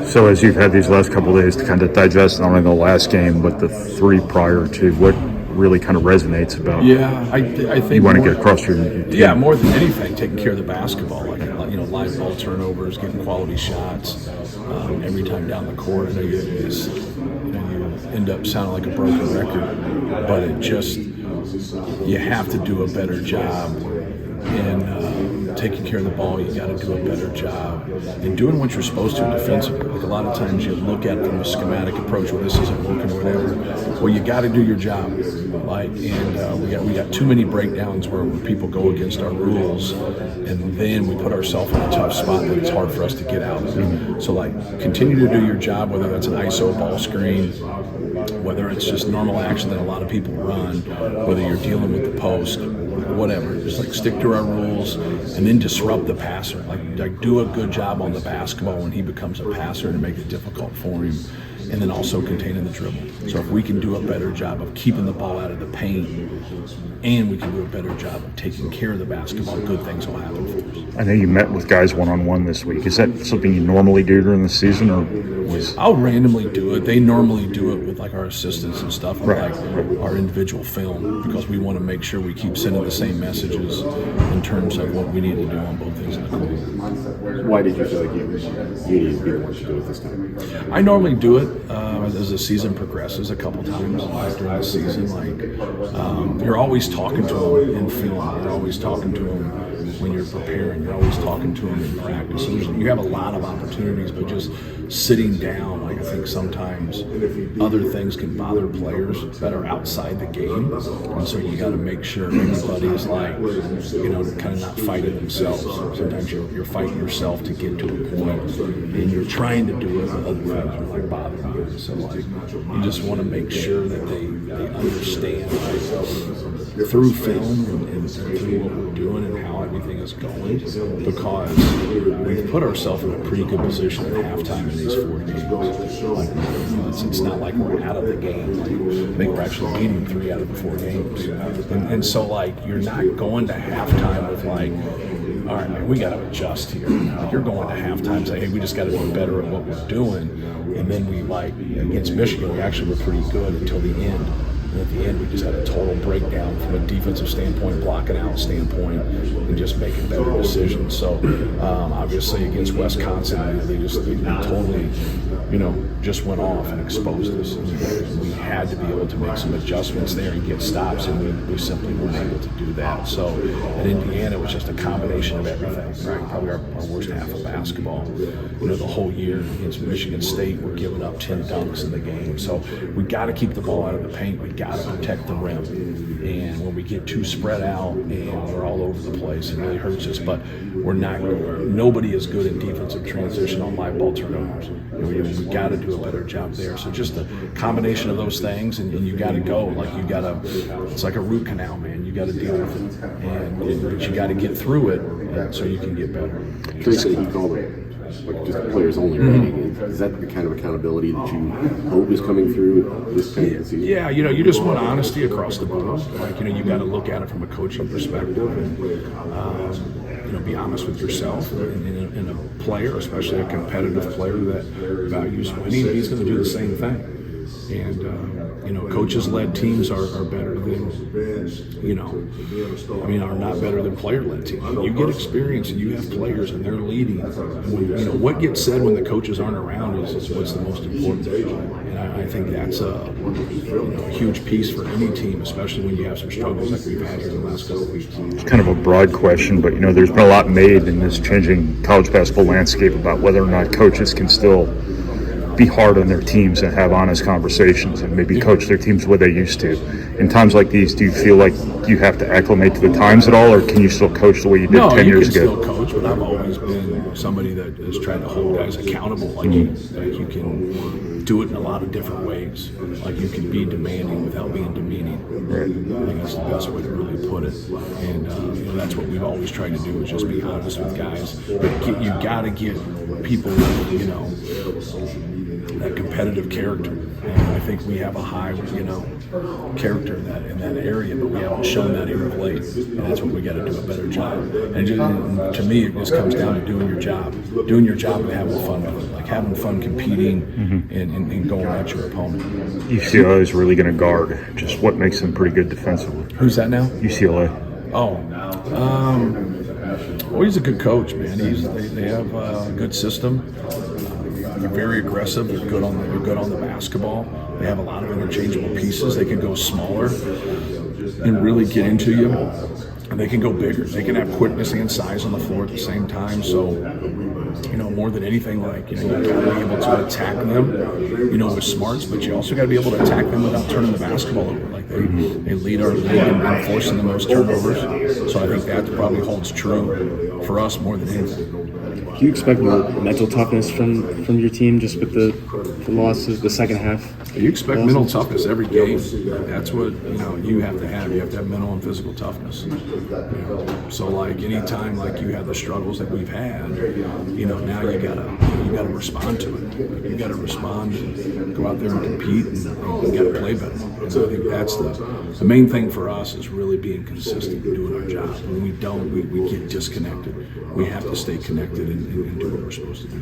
So as you've had these last couple of days to kind of digest not only the last game, but the three prior to, what really kind of resonates about? Yeah, I think you want to get across your team. Yeah, more than anything, taking care of the basketball, like live ball turnovers, getting quality shots every time down the court. I know you end up sounding like a broken record, but you have to do a better job in taking care of the ball. You got to do a better job in doing what you're supposed to defensively. Like a lot of times you look at it from a schematic approach where this isn't working or whatever. Well, you got to do your job. We got too many breakdowns where people go against our rules, and then we put ourselves in a tough spot that it's hard for us to get out of. So continue to do your job, whether that's an ISO ball screen, whether it's just normal action that a lot of people run, whether you're dealing with the post, whatever. Just stick to our rules and then disrupt the passer. Do a good job on the basketball when he becomes a passer to make it difficult for him, and then also containing the dribble. So if we can do a better job of keeping the ball out of the paint, and we can do a better job of taking care of the basketball, good things will happen for us. I know you met with guys one-on-one this week. Is that something you normally do during the season, or I'll randomly do it. They normally do it with our assistants and stuff, right. Our individual film, because we want to make sure we keep sending the same messages in terms of what we need to do on both things in the court. Why did you feel like you needed to be the one to do it this time? I normally do it as the season progresses a couple times during the season. You're always talking to them in film. You're always talking to them when you're preparing. You're always talking to them in practice. So you have a lot of opportunities, but just sitting down, I think sometimes other things can bother players that are outside the game, and so you got to make sure everybody's kind of not fighting themselves. Sometimes you're fighting yourself to get to a point, and you're trying to do it with other things that bother you. So you just want to make sure that they understand through film and through what we're doing and how everything is going, because we've put ourselves in a pretty good position at halftime in these 4 games. It's not like we're out of the game. I think we're actually beating 3 out of the 4 games. And so you're not going to halftime with all right, man, we got to adjust here. You're going to halftime and say, hey, we just got to be better at what we're doing. And then against Michigan, we actually were pretty good until the end. And at the end, we just had a total breakdown from a defensive standpoint, blocking out standpoint, and just making better decisions. So, obviously, against Wisconsin, they totally, just went off and exposed us. And we had to be able to make some adjustments there and get stops, and we simply weren't able to do that. So, at Indiana, it was just a combination of everything, right? Probably our worst half of basketball. The whole year against Michigan State, we're giving up 10 dunks in the game. So, we got to keep the ball out of the paint. We got to protect the rim, and when we get too spread out and we're all over the place, it really hurts us. But nobody is good in defensive transition on live ball turnovers. We got to do a better job there. So just a combination of those things, and you got to go. It's like a root canal, man. You got to deal with it, but you got to get through it so you can get better. Tracy, he called it just players only rating. Is that the kind of accountability that you hope is coming through this kind of season? Yeah, you just want honesty across the board. You got to look at it from a coaching perspective and be honest with yourself. And a player, especially a competitive player that values winning, he's going to do the same thing. And coaches-led teams are better than, are not better than player-led teams. You get experience and you have players and they're leading. What gets said when the coaches aren't around is what's the most important. And I think that's a huge piece for any team, especially when you have some struggles like we've had here in the last couple of weeks. It's kind of a broad question, but there's been a lot made in this changing college basketball landscape about whether or not coaches can still be hard on their teams and have honest conversations and maybe coach their teams the way they used to. In times like these, do you feel like you have to acclimate to the times at all, or can you still coach the way you did 10 years ago? No, you can still coach, but I've always been somebody that has tried to hold guys accountable. You can do it in a lot of different ways. You can be demanding without being demeaning. Right. I think that's the best way to really put it. And that's what we've always tried to do, is just be honest with guys. But you got to get people, that competitive character. And I think we have a high, character in that area, but we haven't shown that here of late. And that's what we got to do a better job. And to me, it just comes down to doing your job and having fun with it, like having fun competing and going at your opponent. UCLA is really going to guard. Just what makes them pretty good defensively? Who's that now? UCLA. Well, he's a good coach, man. They have a good system. They're very aggressive. They're good on the basketball. They have a lot of interchangeable pieces. They can go smaller and really get into you. And they can go bigger. They can have quickness and size on the floor at the same time. So, more than anything, you got to be able to attack them, with smarts, but you also got to be able to attack them without turning the basketball over. Like they lead our league in forcing the most turnovers. So I think that probably holds true for us more than anything. Do you expect more mental toughness from your team just with the losses, the second half? You expect mental toughness every game. That's what you have to have. You have to have mental and physical toughness. So anytime you have the struggles that we've had, now you gotta respond to it. You gotta respond and go out there and compete, and you gotta play better. And so I think that's the main thing for us is really being consistent and doing our job. When we don't, we get disconnected. We have to stay connected and do what we're supposed to do.